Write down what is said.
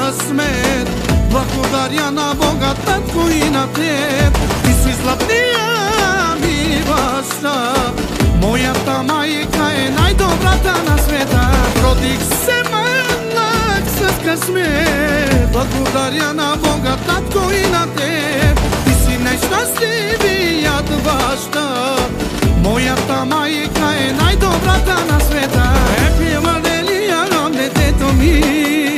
късмет. Благодаря на Бога, татко, и на теб. Ти си златния ми баща, моята майка е най-добрата на света. Родих се малък с късмет. Благодаря на Бога, татко, и на теб. Ти си най-щастливият баща, моята майка е най-добрата на света. Е, пила, детето ми.